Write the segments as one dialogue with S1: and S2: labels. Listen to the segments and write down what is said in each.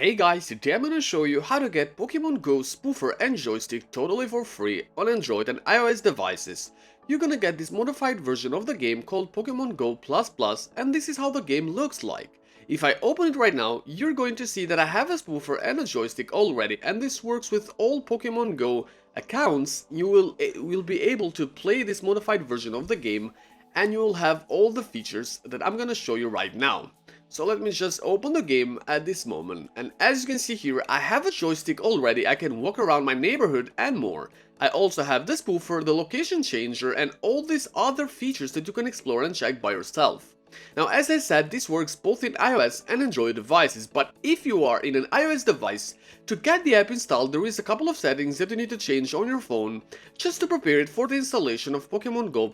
S1: Hey guys, today I'm gonna show you how to get Pokemon GO Spoofer and Joystick totally for free on Android and iOS devices. You're gonna get this modified version of the game called Pokemon GO++, and this is how the game looks like. If I open it right now, you're going to see that I have a spoofer and a joystick already, and this works with all Pokemon GO accounts. You will be able to play this modified version of the game, and you will have all the features that I'm gonna show you right now. So let me just open the game at this moment, and as you can see here, I have a joystick already. I can walk around my neighborhood and more. I also have the spoofer, the location changer, and all these other features that you can explore and check by yourself. Now, as I said, this works both in iOS and Android devices, but if you are in an iOS device, to get the app installed there is a couple of settings that you need to change on your phone just to prepare it for the installation of Pokemon GO++.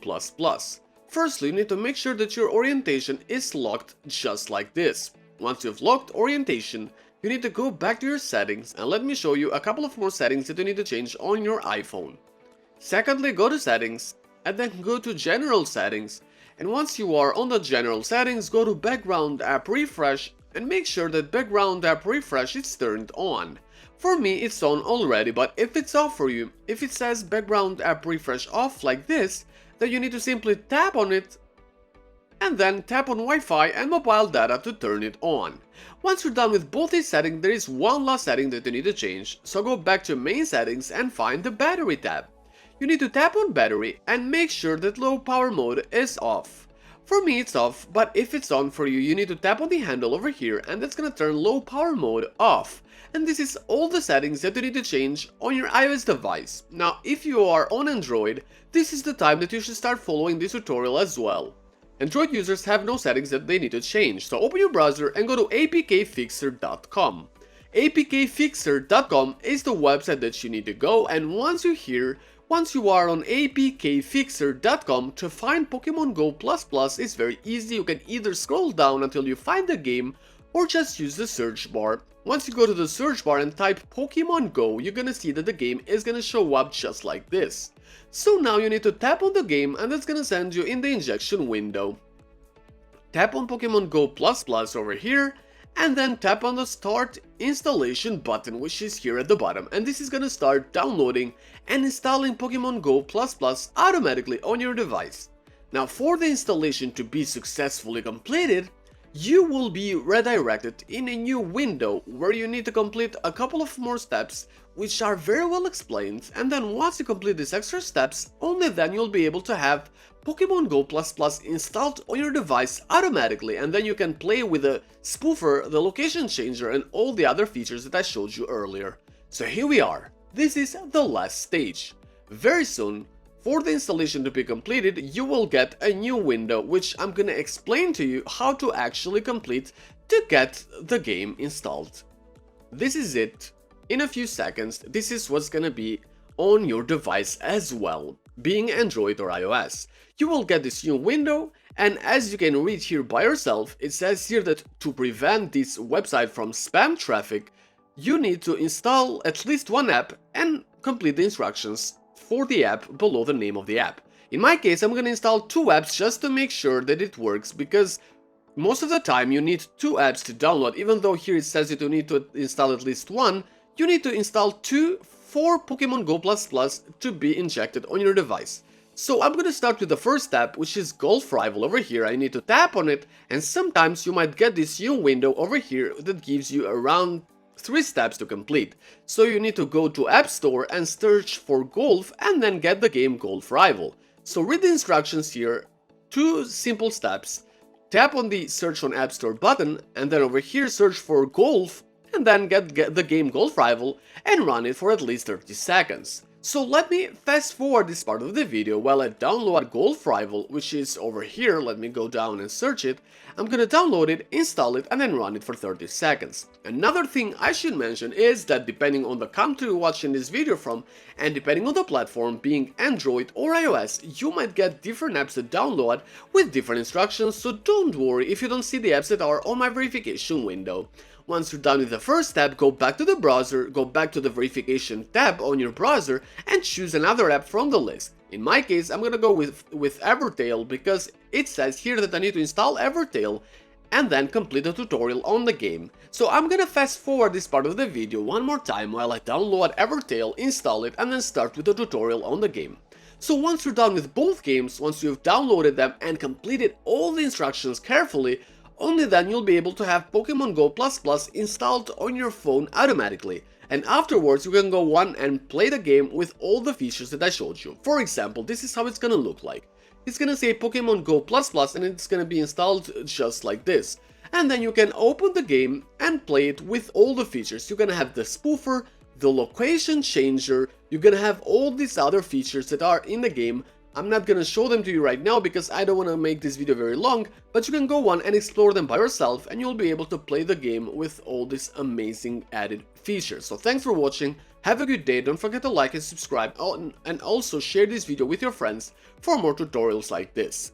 S1: Firstly, you need to make sure that your orientation is locked just like this. Once you've locked orientation, you need to go back to your settings, and let me show you a couple of more settings that you need to change on your iPhone. Secondly, go to settings, and then go to general settings, and once you are on the general settings, go to background app refresh, and make sure that background app refresh is turned on. For me it's on already, but if it's off for you, if it says background app refresh off like this, then you need to simply tap on it and then tap on Wi-Fi and mobile data to turn it on. Once you're done with both these settings, there is one last setting that you need to change, so go back to main settings and find the battery tab. You need to tap on battery and make sure that low power mode is off. For me it's off, but if it's on for you, you need to tap on the handle over here and that's gonna turn low power mode off. And this is all the settings that you need to change on your iOS device. Now, if you are on Android, this is the time that you should start following this tutorial as well. Android users have no settings that they need to change, so open your browser and go to apkfixer.com. apkfixer.com is the website that you need to go, and once you are on apkfixer.com, to find Pokemon GO++ is very easy. You can either scroll down until you find the game or just use the search bar. Once you go to the search bar and type Pokemon Go, you're gonna see that the game is gonna show up just like this. So now you need to tap on the game and that's gonna send you in the injection window. Tap on Pokemon Go++ over here and then tap on the start installation button, which is here at the bottom, and this is gonna start downloading and installing Pokemon Go++ automatically on your device. Now, for the installation to be successfully completed, you will be redirected in a new window where you need to complete a couple of more steps which are very well explained, and then once you complete these extra steps, only then you'll be able to have Pokemon Go++ installed on your device automatically, and then you can play with the spoofer, the location changer, and all the other features that I showed you earlier. So here we are. This is the last stage. Very soon, for the installation to be completed, you will get a new window which I'm gonna explain to you how to actually complete to get the game installed. This is it. In a few seconds, this is what's gonna be on your device as well, being Android or iOS. You will get this new window, and as you can read here by yourself, it says here that to prevent this website from spam traffic, you need to install at least one app and complete the instructions for the app below the name of the app. In my case, I'm gonna install two apps just to make sure that it works, because most of the time you need two apps to download. Even though here it says that you need to install at least one, you need to install two for Pokemon Go++ to be injected on your device. So I'm gonna start with the first app, which is Golf Rival over here. I need to tap on it, and sometimes you might get this new window over here that gives you around 3 steps to complete. So you need to go to App Store and search for Golf and then get the game Golf Rival. So read the instructions here, 2 simple steps. Tap on the search on App Store button and then over here search for Golf and then get the game Golf Rival and run it for at least 30 seconds. So let me fast forward this part of the video while I download Golf Rival, which is over here. Let me go down and search it. I'm gonna download it, install it, and then run it for 30 seconds. Another thing I should mention is that depending on the country you're watching this video from, and depending on the platform, being Android or iOS, you might get different apps to download with different instructions, so don't worry if you don't see the apps that are on my verification window. Once you're done with the first step, go back to the browser, go back to the verification tab on your browser, and choose another app from the list. In my case, I'm gonna go with Evertail because it says here that I need to install Evertail, and then complete the tutorial on the game. So I'm gonna fast forward this part of the video one more time while I download Evertale, install it, and then start with the tutorial on the game. So once you're done with both games, once you've downloaded them and completed all the instructions carefully, only then you'll be able to have Pokemon GO++ installed on your phone automatically. And afterwards you can go on and play the game with all the features that I showed you. For example, this is how it's gonna look like. It's gonna say Pokemon GO++ and it's gonna be installed just like this. And then you can open the game and play it with all the features. You're gonna have the spoofer, the location changer, you're gonna have all these other features that are in the game. I'm not gonna show them to you right now because I don't wanna make this video very long, but you can go on and explore them by yourself and you'll be able to play the game with all these amazing added features. So thanks for watching, have a good day, don't forget to like and subscribe, and also share this video with your friends for more tutorials like this.